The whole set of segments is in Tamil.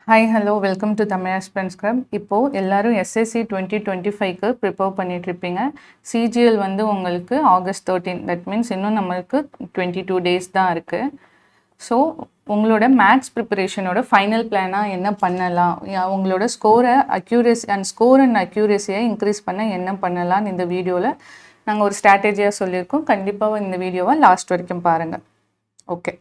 Hi hello welcome to Tamil aspirants club. இப்போது எல்லோரும் எஸ்எஸ்சி 2025க்கு ப்ரிப்பேர் பண்ணிகிட்ருப்பீங்க. சிஜிஎல் வந்து உங்களுக்கு August 13, தட் மீன்ஸ் இன்னும் நம்மளுக்கு 22 டேஸ் தான் இருக்குது. ஸோ உங்களோட மேத்ஸ் ப்ரிப்பரேஷனோட ஃபைனல் பிளானாக என்ன பண்ணலாம், உங்களோட ஸ்கோரை ஸ்கோர் அண்ட் அக்யூரேசியை இன்க்ரீஸ் பண்ண என்ன பண்ணலான்னு இந்த வீடியோவில் நாங்கள் ஒரு ஸ்ட்ராட்டஜியாக சொல்லியிருக்கோம். கண்டிப்பாக இந்த வீடியோவை லாஸ்ட் வரைக்கும் பாருங்கள். ஓகே,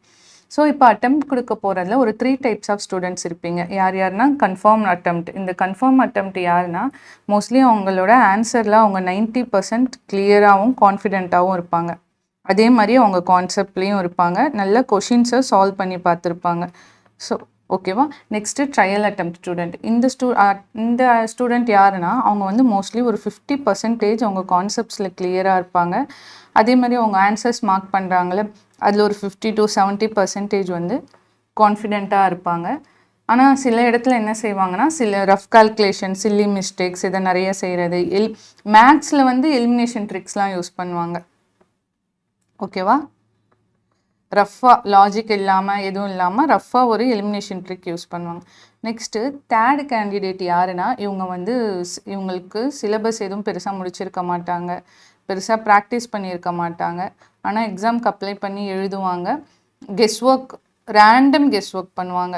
ஸோ இப்போ அட்டெம்ப்ட் கொடுக்க போகிறதுல ஒரு 3 டைப்ஸ் ஆஃப் ஸ்டூடெண்ட்ஸ் இருப்பீங்க. யார்னா கன்ஃபார்ம் அட்டெம்ப்ட். இந்த கன்ஃபார்ம் அட்டெம்ப்ட் யாருன்னா மோஸ்ட்லி அவங்களோட ஆன்சரில் அவங்க 90% கிளியராகவும் கான்ஃபிடென்ட்டாகவும் இருப்பாங்க. அதே மாதிரி அவங்க கான்செப்ட்லேயும் இருப்பாங்க. நல்ல கொஷின்ஸை சால்வ் பண்ணி பார்த்துருப்பாங்க. ஸோ ஓகேவா. Next trial attempt student. இந்த ஸ்டூடெண்ட் யாருன்னா அவங்க வந்து மோஸ்ட்லி ஒரு 50% அவங்க கான்செப்ட்ஸில் கிளியராக இருப்பாங்க. அதே மாதிரி அவங்க ஆன்சர்ஸ் மார்க் பண்ணுறாங்களே அதில் ஒரு 50 to 70% வந்து கான்ஃபிடென்ட்டாக இருப்பாங்க. ஆனால் சில இடத்துல என்ன செய்வாங்கன்னா சில ரஃப் கால்குலேஷன், சில்லி மிஸ்டேக்ஸ் இதை நிறைய செய்கிறது. மேக்ஸில் வந்து எலிமினேஷன் ட்ரிக்ஸ்லாம் யூஸ் பண்ணுவாங்க. ஓகேவா. ரஃப்பாக லாஜிக் இல்லாமல் எதுவும் இல்லாமல் ரஃப்பாக ஒரு எலிமினேஷன் ட்ரிக் யூஸ் பண்ணுவாங்க. நெக்ஸ்ட்டு தேர்ட் கேண்டிடேட் யாருன்னா இவங்க வந்து இவங்களுக்கு சிலபஸ் எதுவும் பெருசாக முடிச்சிருக்க மாட்டாங்க, பெருசாக ப்ராக்டிஸ் பண்ணியிருக்க மாட்டாங்க. ஆனால் எக்ஸாம்க்கு அப்ளை பண்ணி எழுதுவாங்க. Guess work, random guess work பண்ணுவாங்க.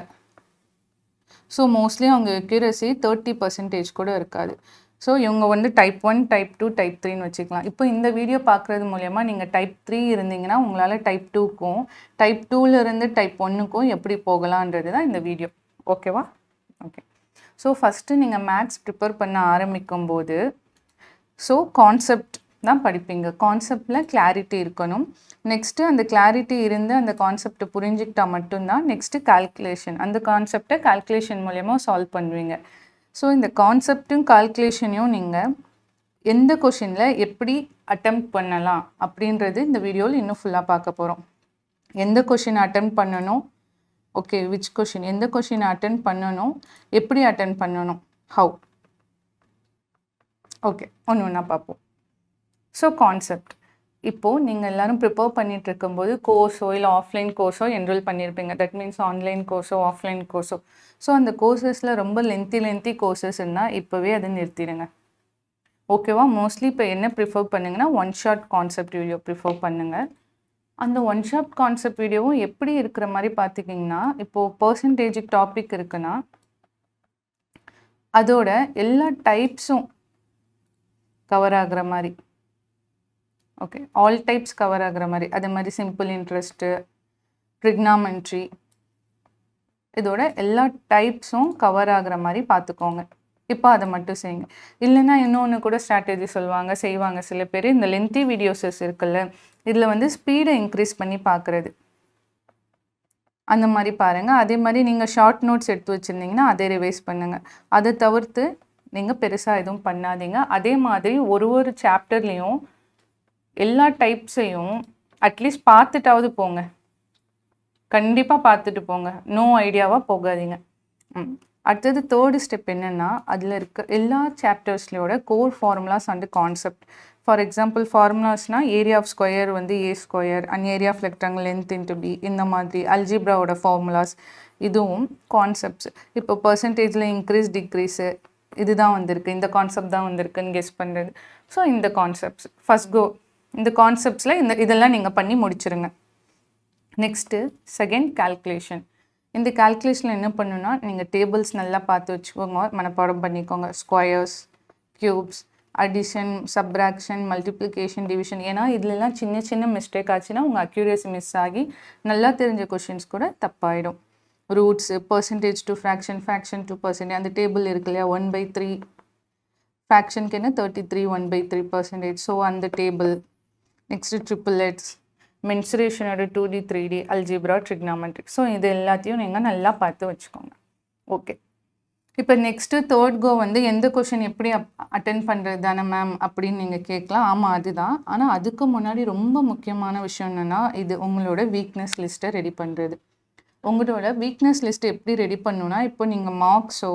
ஸோ மோஸ்ட்லி அவங்க அக்யூரசி 30% கூட இருக்காது. ஸோ இவங்க வந்து டைப் 1, டைப் 2, டைப் 3ன்னு வச்சுக்கலாம். இப்போ இந்த வீடியோ பார்க்குறது மூலயமா நீங்கள் டைப் 3 இருந்தீங்கன்னா உங்களால் டைப் 2க்கும் டைப் 2லேருந்து டைப் 1க்கும் எப்படி போகலான்றது தான் இந்த வீடியோ. ஓகேவா. ஓகே, ஸோ ஃபஸ்ட்டு நீங்கள் மேத்ஸ் ப்ரிப்பேர் பண்ண ஆரம்பிக்கும் போது கான்செப்ட் தான் படிப்பீங்க. கான்செப்டில் கிளாரிட்டி இருக்கணும். நெக்ஸ்ட்டு அந்த கிளாரிட்டி இருந்து அந்த கான்செப்டை புரிஞ்சுக்கிட்டால் மட்டும்தான் நெக்ஸ்ட்டு கால்குலேஷன். அந்த கான்செப்டை கால்குலேஷன் மூலயமா சால்வ் பண்ணுவீங்க. ஸோ இந்த கான்செப்டும் கால்குலேஷனையும் நீங்கள் எந்த கொஷினில் எப்படி அட்டெம்ப்ட் பண்ணலாம் அப்படின்றது இந்த வீடியோவில் இன்னும் ஃபுல்லாக பார்க்க போகிறோம். எந்த கொஷின் அட்டெம்ப்ட் பண்ணணும், ஓகே விச் கொஷின், எந்த கொஷின் அட்டெம்ப்ட் பண்ணணும், எப்படி அட்டெம்ப்ட் பண்ணணும், ஹவு. ஓகே, ஒன்று ஒன்றா பார்ப்போம். So concept. இப்போது நீங்கள் எல்லோரும் ப்ரிப்பேர் பண்ணிகிட்டு இருக்கும்போது கோர்ஸோ இல்லை ஆஃப்லைன் கோர்ஸோ என்ரோல் பண்ணியிருப்பீங்க. தட் மீன்ஸ் ஆன்லைன் கோர்ஸோ ஆஃப்லைன் கோர்ஸோ. ஸோ அந்த கோர்சஸில் ரொம்ப லென்த்தி கோர்சஸ் இருந்தால் இப்போவே அதை நிறுத்திடுங்க. ஓகேவா. மோஸ்ட்லி இப்போ என்ன ப்ரிஃபர் பண்ணுங்கன்னா one shot concept video prefer பண்ணுங்கள். அந்த ஒன் ஷாட் கான்செப்ட் வீடியோவும் எப்படி இருக்கிற மாதிரி பார்த்துக்கிங்கன்னா இப்போது பர்சன்டேஜ் டாபிக் இருக்குன்னா அதோட எல்லா டைப்ஸும் கவர் ஆகிற மாதிரி, ஓகே ஆல் டைப்ஸ் கவர் ஆகிற மாதிரி, அதே மாதிரி சிம்பிள் இன்ட்ரெஸ்ட்டு, ட்ரிக்னாமெண்ட்ரி, இதோட எல்லா டைப்ஸும் கவர் ஆகிற மாதிரி பார்த்துக்கோங்க. இப்போ அதை மட்டும் செய்யுங்க. இல்லைன்னா இன்னொன்று கூட ஸ்ட்ராட்டஜி செய்வாங்க சில பேர். இந்த லென்த்தி வீடியோஸஸ் இருக்குல்ல, இதில் வந்து ஸ்பீடை இன்க்ரீஸ் பண்ணி பார்க்குறது, அந்த மாதிரி பாருங்கள். அதே மாதிரி நீங்கள் ஷார்ட் நோட்ஸ் எடுத்து வச்சுருந்தீங்கன்னா அதை ரிவைஸ் பண்ணுங்கள். அதை தவிர்த்து நீங்கள் பெருசாக எதுவும் பண்ணாதீங்க. அதே மாதிரி ஒரு சாப்டர்லேயும் எல்லா டைப்ஸையும் அட்லீஸ்ட் பார்த்துட்டாவது போங்க. கண்டிப்பாக பார்த்துட்டு போங்க, நோ ஐடியாவாக போகாதீங்க. அடுத்தது தேர்டு ஸ்டெப் என்னென்னா அதில் இருக்க எல்லா சாப்டர்ஸ்லையோட core formulas and concept. For example ஃபார்முலாஸ்னால் ஏரியா ஆஃப் ஸ்கொயர் வந்து A square and area of rectangle length into B, இந்த மாதிரி அல்ஜிப்ராவோட ஃபார்முலாஸ், இதுவும் கான்செப்ட்ஸ். இப்போ பர்சன்டேஜில் இன்க்ரீஸ் டிக்ரீஸு இதுதான் வந்திருக்கு, இந்த கான்செப்ட் தான் வந்திருக்குன்னு கெஸ் பண்ணுறது. ஸோ இந்த கான்செப்ட்ஸ் ஃபஸ்ட் கோ. இந்த கான்செப்ட்ஸில் இதெல்லாம் நீங்கள் பண்ணி முடிச்சுருங்க. Next second calculation. இந்த கால்குலேஷனில் என்ன பண்ணுன்னா நீங்கள் டேபிள்ஸ் நல்லா பார்த்து வச்சுக்கோங்க, மனப்பாடம் பண்ணிக்கோங்க. Squares, cubes, addition, subtraction, multiplication, division. ஏன்னா இதுலலாம் சின்ன மிஸ்டேக் ஆச்சுன்னா உங்கள் அக்யூரேசி மிஸ் ஆகி நல்லா தெரிஞ்ச கொஷின்ஸ் கூட தப்பாயிடும். Roots, percentage to fraction, fraction to percentage, அந்த டேபிள் இருக்கு இல்லையா, 1/3 ஃப்ராக்ஷனுக்கு என்ன 33 1/3%. ஸோ அந்த டேபிள். நெக்ஸ்ட்டு ட்ரிபிளெட்ஸ், மென்சுரேஷனோட 2D 3D, algebra, trigonometric. So இது எல்லாத்தையும் நீங்கள் நல்லா பார்த்து வச்சுக்கோங்க. ஓகே, இப்போ நெக்ஸ்ட்டு தேர்ட் கோ வந்து எந்த கொஷின் எப்படி அட்டென்ட் பண்ணுறது தானே மேம் அப்படின்னு நீங்கள் கேட்கலாம். ஆமாம் அதுதான். ஆனால் அதுக்கு முன்னாடி ரொம்ப முக்கியமான விஷயம் என்னென்னா இது உங்களோட வீக்னஸ் லிஸ்ட்டை ரெடி பண்ணுறது. உங்களோட வீக்னஸ் லிஸ்ட்டை எப்படி ரெடி பண்ணணுன்னா இப்போ நீங்கள் மார்க்ஸோ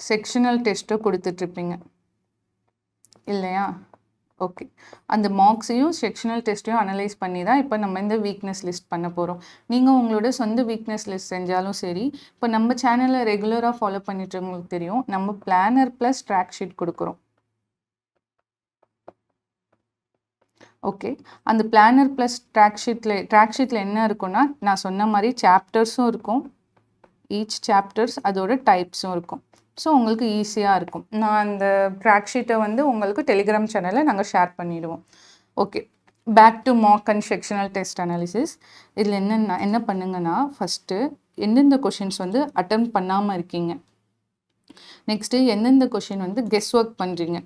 செக்ஷனல் டெஸ்ட்டோ கொடுத்துட்ருப்பீங்க இல்லையா. ஓகே. அந்த மார்க்ஸையும் செக்ஷனல் டெஸ்ட்டையும் அனலைஸ் பண்ணி தான் இப்போ நம்ம இந்த வீக்னஸ் லிஸ்ட் பண்ண போகிறோம். நீங்கள் உங்களோட சொந்த வீக்னஸ் லிஸ்ட் செஞ்சாலும் சரி, இப்போ நம்ம சேனலில் ரெகுலராக ஃபாலோ பண்ணிட்டுருவங்களுக்கு தெரியும், நம்ம பிளானர் ப்ளஸ் ட்ராக் ஷீட் கொடுக்குறோம். ஓகே. அந்த பிளானர் ப்ளஸ் ட்ராக் ஷீட்டில் என்ன இருக்குன்னா, நான் சொன்ன மாதிரி சாப்டர்ஸும் இருக்கும், ஈச் சாப்டர்ஸ் அதோட டைப்ஸும் இருக்கும். ஸோ உங்களுக்கு ஈஸியாக இருக்கும். நான் அந்த ட்ராக் ஷீட்டை வந்து உங்களுக்கு டெலிகிராம் சேனலில் நாங்கள் ஷேர் பண்ணிவிடுவோம். Okay, back to mark and sectional test analysis. இதில் என்ன பண்ணுங்கன்னா, ஃபஸ்ட்டு எந்தெந்த கொஷின்ஸ் வந்து அட்டம் பண்ணாமல் இருக்கீங்க, நெக்ஸ்ட்டு எந்தெந்த கொஷின் வந்து கெஸ் ஒர்க் பண்ணுறீங்க.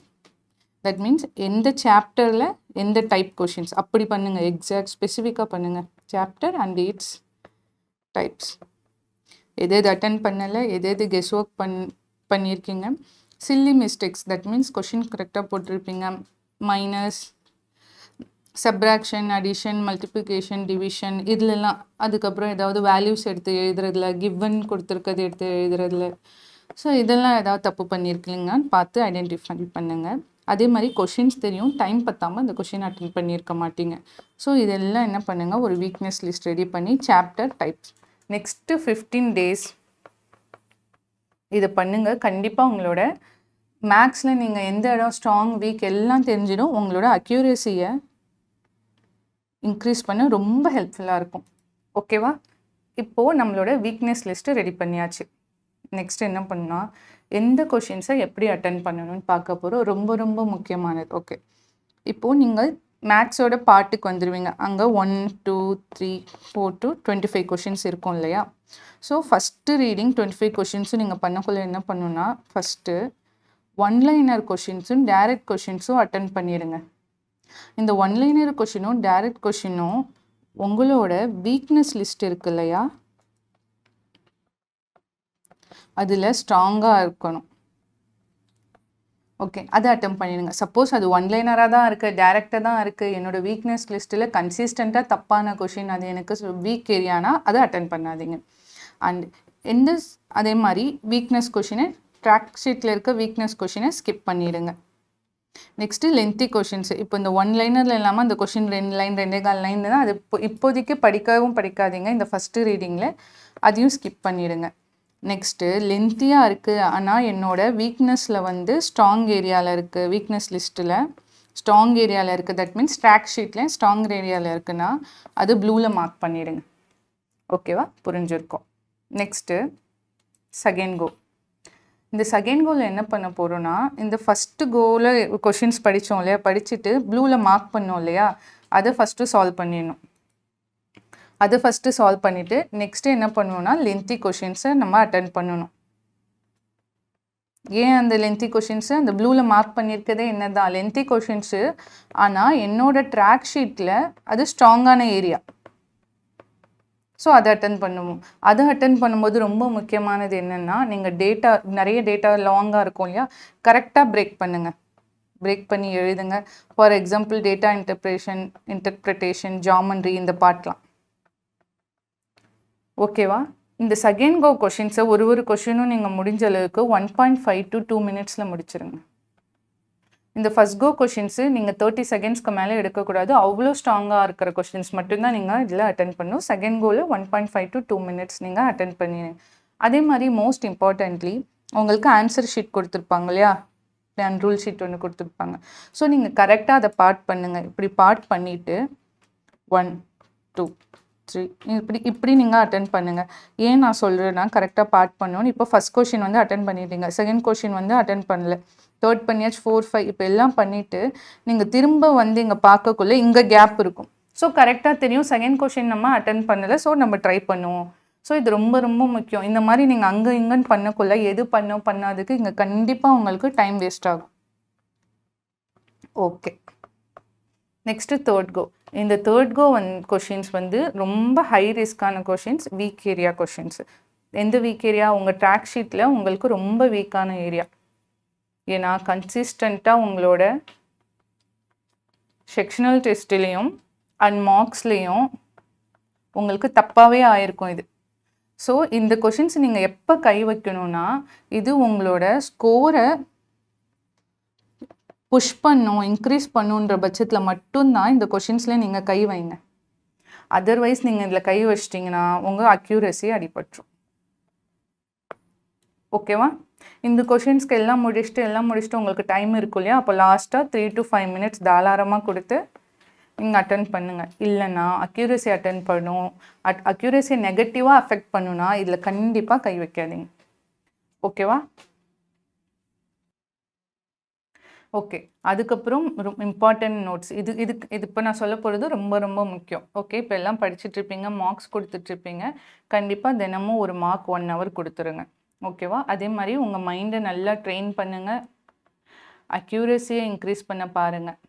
தட் மீன்ஸ் எந்த சாப்டரில் எந்த டைப் கொஷின்ஸ் அப்படி பண்ணுங்கள், எக்ஸாக்ட் ஸ்பெசிஃபிக்காக பண்ணுங்கள். சாப்டர் அண்ட் இட்ஸ் டைப்ஸ், எது அட்டன் பண்ணலை, எது கெஸ் ஒர்க் பண்ணியிருக்கீங்க. Silly mistakes, that means question கரெக்டாக போட்டிருப்பீங்க, minus, subtraction, addition, multiplication, division இதுலலாம். அதுக்கப்புறம் ஏதாவது வேல்யூஸ் எடுத்து எழுதுறதுல, கிவன் கொடுத்துருக்கிறது எடுத்து எழுதுறதுல, ஸோ இதெல்லாம் ஏதாவது தப்பு பண்ணியிருக்கீங்கன்னு பார்த்து ஐடென்டிஃபை பண்ணுங்கள். அதே மாதிரி கொஷின்ஸ் தெரியும், டைம் பத்தாமல் அந்த கொஷின் அட்டென்ட் பண்ணியிருக்க மாட்டீங்க. ஸோ இதெல்லாம் என்ன பண்ணுங்கள், ஒரு வீக்னஸ் லிஸ்ட் ரெடி பண்ணி சாப்டர் டைப்ஸ் நெக்ஸ்ட்டு 15 days இதை பண்ணுங்கள். கண்டிப்பாக உங்களோட மேக்ஸில் நீங்கள் எந்த இடம் ஸ்ட்ராங் வீக் எல்லாம் தெரிஞ்சிடும். உங்களோட அக்யூரேசியை இன்க்ரீஸ் பண்ண ரொம்ப ஹெல்ப்ஃபுல்லாக இருக்கும். ஓகேவா? இப்போது நம்மளோட வீக்னஸ் லிஸ்ட்டு ரெடி பண்ணியாச்சு. நெக்ஸ்ட் என்ன பண்ணால், எந்த கொஷின்ஸை எப்படி அட்டன் பண்ணணும்னு பார்க்க போகிறோம். ரொம்ப ரொம்ப முக்கியமானது. ஓகே, இப்போது நீங்கள் மேக்ஸோட பார்ட்டுக்கு வந்துடுவீங்க. அங்கே 1, 2, 3, 4 to 25 கொஷின்ஸ் இருக்கும் இல்லையா? ஸோ ஃபஸ்ட்டு ரீடிங் 25 கொஷின்ஸும் நீங்கள் பண்ணக்குள்ளே என்ன பண்ணணுன்னா, ஃபஸ்ட்டு ஒன்லைனர் கொஷின்ஸும் டைரக்ட் கொஷின்ஸும் அட்டன் பண்ணிடுங்க. இந்த ஒன்லைனர் கொஷினும் டைரக்ட் கொஷினும் உங்களோட வீக்னஸ் லிஸ்ட் இருக்கு இல்லையா, அதில் ஸ்ட்ராங்காக இருக்கணும். ஓகே, அதை அட்டம் பண்ணிடுங்க. சப்போஸ் அது ஒன்லைனராக தான் இருக்குது, டேரெக்டாக தான் இருக்குது, என்னோடய வீக்னஸ் லிஸ்ட்டில் கன்சிஸ்டண்ட்டாக தப்பான கொஷின், அது எனக்கு வீக் ஏரியானா அதை அட்டன் பண்ணாதீங்க. அண்ட் அதே மாதிரி வீக்னஸ் கொஷினை, ட்ராக் ஷீட்டில் இருக்க வீக்னஸ் கொஷினை ஸ்கிப் பண்ணிவிடுங்க. Next lengthy questions. இப்போ இந்த ஒன்லைனரில் இல்லாமல் அந்த கொஷின் 2 லைன் 2.25 லைன் தான், அது இப்போதைக்கு படிக்காதீங்க இந்த ஃபஸ்ட்டு ரீடிங்கில், அதையும் ஸ்கிப் பண்ணிவிடுங்க. நெக்ஸ்ட்டு லென்த்தியாக இருக்குது, ஆனால் என்னோடய வீக்னஸில் வந்து ஸ்ட்ராங் ஏரியாவில் இருக்குது, வீக்னஸ் லிஸ்ட்டில் ஸ்ட்ராங் ஏரியாவில் இருக்குது, தட் மீன்ஸ் ட்ராக் ஷீட்டில் ஸ்ட்ராங் ஏரியாவில் இருக்குன்னா அது ப்ளூவில் மார்க் பண்ணிவிடுங்க. ஓகேவா? புரிஞ்சிருக்கோம். நெக்ஸ்ட்டு செகண்ட் கோ. இந்த செகண்ட் கோவில் என்ன பண்ண போகிறோன்னா, இந்த ஃபஸ்ட்டு கோவில் கொஷின்ஸ் படித்தோம் இல்லையா, படிச்சுட்டு ப்ளூவில் மார்க் பண்ணோம் இல்லையா, அதை ஃபஸ்ட்டு சால்வ் பண்ணிடணும். அதை ஃபஸ்ட்டு சால்வ் பண்ணிவிட்டு நெக்ஸ்ட்டு என்ன பண்ணுவோன்னா, லென்த்தி கொஷின்ஸை நம்ம அட்டன் பண்ணணும். ஏன் அந்த லென்த்தி கொஷின்ஸு அந்த ப்ளூவில் மார்க் பண்ணியிருக்கதே என்ன தான் லென்த்தி கொஷின்ஸு, ஆனால் என்னோடய ட்ராக் ஷீட்டில் அது ஸ்ட்ராங்கான ஏரியா, ஸோ அதை அட்டன் பண்ணுவோம். அதை அட்டன் பண்ணும்போது ரொம்ப முக்கியமானது என்னென்னா, நீங்கள் நிறைய டேட்டா லாங்காக இருக்கும் இல்லையா, கரெக்டாக பிரேக் பண்ணுங்கள். பிரேக் பண்ணி எழுதுங்க. For example data interpretation, geometry, இந்த பார்ட்லாம். ஓகேவா? இந்த செகண்ட் கோ கொஷின்ஸை ஒரு கொஷினும் நீங்கள் முடிஞ்ச அளவுக்கு 1.5 to 2 minutesல முடிச்சிருங்க. இந்த ஃபஸ்ட் கோ கொஷின்ஸு நீங்கள் 30 செகண்ட்ஸ்க்கு மேலே எடுக்கக்கூடாது. அவ்வளோ ஸ்ட்ராங்காக இருக்கிற கொஷின்ஸ் மட்டும்தான் நீங்கள் இதில் அட்டன் பண்ணணும். செகண்ட் கோவில் 1.5 to 2 minutes நீங்கள் அட்டன் பண்ணிடுங்க. அதே மாதிரி மோஸ்ட் இம்பார்ட்டன்ட்லி உங்களுக்கு ஆன்சர் ஷீட் கொடுத்துருப்பாங்க இல்லையா, ரூல் ஷீட் ஒன்று கொடுத்துருப்பாங்க. ஸோ நீங்கள் கரெக்டாக அதை பார்ட் பண்ணுங்கள். இப்படி பார்ட் பண்ணிவிட்டு 1, 2, 3 இப்படி நீங்கள் அட்டன் பண்ணுங்கள். ஏன் நான் சொல்கிறேன்னா, கரெக்டாக பார்ட் பண்ணணும். இப்போ ஃபஸ்ட் கொஷின் வந்து அட்டன் பண்ணிட்டீங்க, செகண்ட் கொஷின் வந்து அட்டன் பண்ணல, தேர்ட் பண்ணியாச்சு, 4, 5 இப்போ எல்லாம் பண்ணிவிட்டு நீங்கள் திரும்ப வந்து இங்கே பார்க்கக்குள்ளே இங்கே கேப் இருக்கும். ஸோ கரெக்டாக தெரியும் செகண்ட் கொஷின் நம்ம அட்டன் பண்ணலை, ஸோ நம்ம ட்ரை பண்ணுவோம். ஸோ இது ரொம்ப ரொம்ப முக்கியம். இந்த மாதிரி நீங்கள் அங்கே இங்கேன்னு பண்ணக்குள்ள எது பண்ணாததுக்கு இங்கே கண்டிப்பாக உங்களுக்கு டைம் வேஸ்ட் ஆகும். Okay, next third go. இந்த தேர்ட் கோ கொஷின்ஸ் வந்து ரொம்ப ஹை ரிஸ்க்கான கொஷின்ஸ், வீக் ஏரியா கொஷின்ஸ். எந்த வீக் ஏரியா? உங்கள் ட்ராக் ஷீட்டில் உங்களுக்கு ரொம்ப வீக்கான ஏரியா. ஏன்னா கன்சிஸ்டண்ட்டாக உங்களோட செக்ஷனல் டெஸ்ட்லேயும் அண்ட் மார்க்ஸ்லேயும் உங்களுக்கு தப்பாகவே ஆயிருக்கும் இது. ஸோ இந்த கொஷின்ஸ் நீங்கள் எப்போ கை வைக்கணும்னா, இது உங்களோட ஸ்கோரை புஷ் பண்ணும் இன்க்ரீஸ் பண்ணுன்ற பட்சத்தில் மட்டும்தான் இந்த கொஷின்ஸில் நீங்கள் கை வைங்க. அதர்வைஸ் நீங்கள் இதில் கை வச்சிட்டிங்கன்னா உங்கள் அக்யூரசி அடிபட்டுரும். ஓகேவா? இந்த கொஷின்ஸ்க்கு எல்லாம் முடிச்சுட்டு உங்களுக்கு டைம் இருக்கும் இல்லையா, அப்போ லாஸ்ட்டாக 3 to 5 minutes தாராளமாக கொடுத்து நீங்கள் அட்டன் பண்ணுங்கள். இல்லைன்னா அக்யூரசி அட்டன் பண்ணும், அக்யூரசி நெகட்டிவாக அஃபெக்ட் பண்ணுன்னா இதில் கண்டிப்பாக கை வைக்காதீங்க. ஓகேவா? ஓகே. அதுக்கப்புறம் இம்பார்ட்டன்ட் நோட்ஸ் இது இப்போ நான் சொல்ல போகிறது ரொம்ப ரொம்ப முக்கியம். ஓகே, இப்போ எல்லாம் படிச்சுட்ருப்பீங்க, மார்க்ஸ் கொடுத்துட்ருப்பீங்க. கண்டிப்பாக தினமும் ஒரு மார்க் 1 hour கொடுத்துருங்க. ஓகேவா? அதே மாதிரி உங்கள் மைண்டை நல்லா ட்ரெயின் பண்ணுங்கள், அக்யூரஸியை இன்க்ரீஸ் பண்ண பாருங்கள்.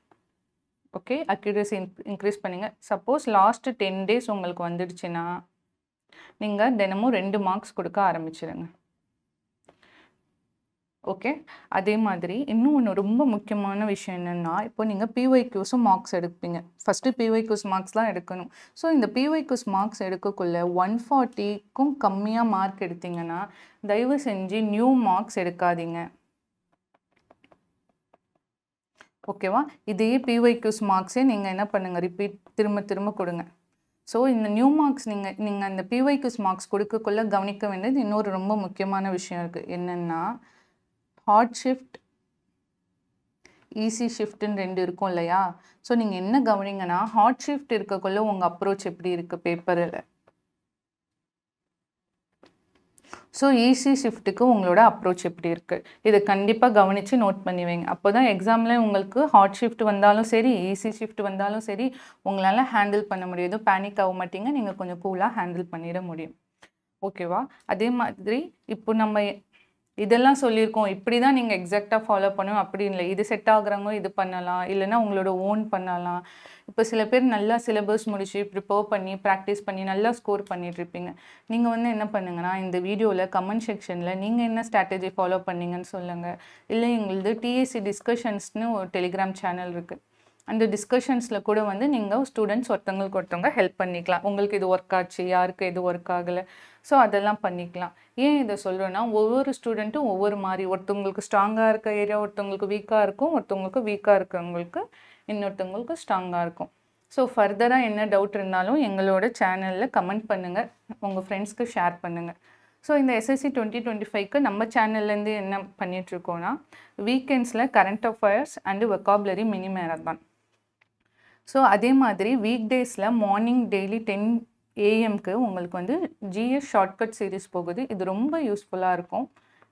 ஓகே, அக்யூரஸி இன்க்ரீஸ் பண்ணுங்கள். சப்போஸ் லாஸ்ட்டு 10 days உங்களுக்கு வந்துடுச்சுன்னா நீங்கள் தினமும் 2 marks கொடுக்க ஆரம்பிச்சிடுங்க. ஓகே, அதே மாதிரி இன்னும் ஒன்று ரொம்ப முக்கியமான விஷயம் என்னென்னா, இப்போ நீங்கள் பிஒய்க்யூஸும் மார்க்ஸ் எடுப்பீங்க. ஃபஸ்ட்டு பிஒய்க்யூஸ் மார்க்ஸ் தான் எடுக்கணும். ஸோ இந்த பிஒய்க்யூஸ் மார்க்ஸ் எடுக்கக்குள்ள 140க்கும் கம்மியாக மார்க் எடுத்தீங்கன்னா தயவு செஞ்சு நியூ மார்க்ஸ் எடுக்காதீங்க. ஓகேவா? இதே பிஒய்க்யூஸ் மார்க்ஸே நீங்கள் என்ன பண்ணுங்கள், ரிப்பீட் திரும்ப திரும்ப கொடுங்க. ஸோ இந்த நியூ மார்க்ஸ் நீங்கள் அந்த பிஒய்க்யூஸ் மார்க்ஸ் கொடுக்கக்குள்ள கவனிக்க வேண்டியது இன்னொரு ரொம்ப முக்கியமான விஷயம் இருக்குது. என்னென்னா, ஹார்ட் ஷிஃப்ட், ஈஸி ஷிஃப்ட்டுன்னு 2 இருக்கும் இல்லையா? ஸோ நீங்கள் என்ன கவனிங்கன்னா, ஹார்ட் ஷிஃப்ட் இருக்கக்குள்ள உங்கள் அப்ரோச் எப்படி இருக்குது பேப்பரில், ஸோ ஈஸி ஷிஃப்ட்டுக்கு உங்களோட அப்ரோச் எப்படி இருக்குது, இதை கண்டிப்பாக கவனித்து நோட் பண்ணி வைங்க. அப்போ தான் எக்ஸாமில் உங்களுக்கு ஹார்ட் ஷிஃப்ட் வந்தாலும் சரி, ஈஸி ஷிஃப்ட் வந்தாலும் சரி, உங்களால் ஹேண்டில் பண்ண முடியும். பேனிக் ஆக மாட்டீங்க, நீங்கள் கொஞ்சம் கூலாக ஹேண்டில் பண்ணிட முடியும். ஓகேவா? அதே மாதிரி இப்போ நம்ம இதெல்லாம் சொல்லியிருக்கோம், இப்படி தான் நீங்கள் எக்ஸாக்டாக ஃபாலோ பண்ணணும் அப்படி இல்லை. இது செட் ஆகுறவங்க இது பண்ணலாம், இல்லைனா உங்களோட ஓன் பண்ணலாம். இப்போ சில பேர் நல்லா சிலபஸ் முடிச்சு ப்ரிப்பேர் பண்ணி ப்ராக்டிஸ் பண்ணி நல்லா ஸ்கோர் பண்ணிகிட்ருப்பீங்க. நீங்கள் வந்து என்ன பண்ணுங்கன்னா, இந்த வீடியோவில் கமெண்ட் செக்ஷனில் நீங்கள் என்ன ஸ்ட்ராட்டஜி ஃபாலோ பண்ணீங்கன்னு சொல்லுங்கள். இல்லை எங்களது டிஎஸ்சி டிஸ்கஷன்ஸ்னு ஒரு டெலிகிராம் சேனல் இருக்குது. அந்த டிஸ்கஷன்ஸில் கூட வந்து நீங்கள் ஸ்டூடெண்ட்ஸ் ஒருத்தவங்க ஹெல்ப் பண்ணிக்கலாம். உங்களுக்கு இது ஒர்க் ஆச்சு, யாருக்கு எது ஒர்க் ஆகலை, ஸோ அதெல்லாம் பண்ணிக்கலாம். ஏன் இதை சொல்கிறேன்னா, ஒவ்வொரு ஸ்டூடெண்ட்டும் ஒவ்வொரு மாதிரி, ஒருத்தவங்களுக்கு ஸ்ட்ராங்காக இருக்க ஏரியா ஒருத்தவங்களுக்கு வீக்காக இருக்கும், ஒருத்தவங்களுக்கு வீக்காக இருக்கவங்களுக்கு இன்னொருத்தவங்களுக்கு ஸ்ட்ராங்காக இருக்கும். ஸோ ஃபர்தராக என்ன டவுட் இருந்தாலும் எங்களோட சேனலில் கமெண்ட் பண்ணுங்கள், உங்கள் ஃப்ரெண்ட்ஸ்க்கு ஷேர் பண்ணுங்கள். ஸோ இந்த எஸ்எஸ்சி 2025க்கு நம்ம சேனல்லேருந்து என்ன பண்ணிகிட்ருக்கோன்னா, வீக்கெண்ட்ஸில் current affairs and vocabulary mini marathon. So அதே மாதிரி வீக் டேஸில் மார்னிங் டெய்லி 10 AM உங்களுக்கு வந்து ஜிஎஸ் ஷார்ட்கட் சீரீஸ் போகுது. இது ரொம்ப யூஸ்ஃபுல்லாக இருக்கும்.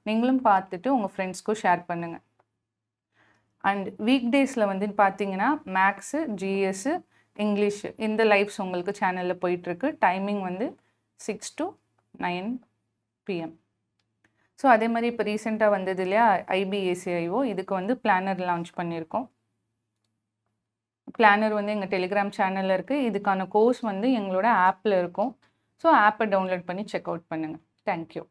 நீங்களும் பார்த்துட்டு உங்கள் ஃப்ரெண்ட்ஸ்க்கும் ஷேர் பண்ணுங்கள். அண்ட் வீக் டேஸில் வந்து பார்த்தீங்கன்னா மேக்ஸு, ஜிஎஸ்ஸு, இங்கிலீஷு இந்த லைவ்ஸ் உங்களுக்கு சேனலில் போயிட்டுருக்கு. டைமிங் வந்து 6 to 9 PM. ஸோ அதே மாதிரி இப்போ ரீசெண்டாக வந்தது இல்லையா IBACIO, இதுக்கு வந்து பிளானர் லான்ச் பண்ணியிருக்கோம். பிளானர் வந்து எங்கள் டெலிகிராம் சேனலில் இருக்குது. இதுக்கான கோர்ஸ் வந்து எங்களோட ஆப்பில் இருக்கும். ஸோ ஆப்பை டவுன்லோட் பண்ணி செக் அவுட் பண்ணுங்கள். தேங்க்யூ.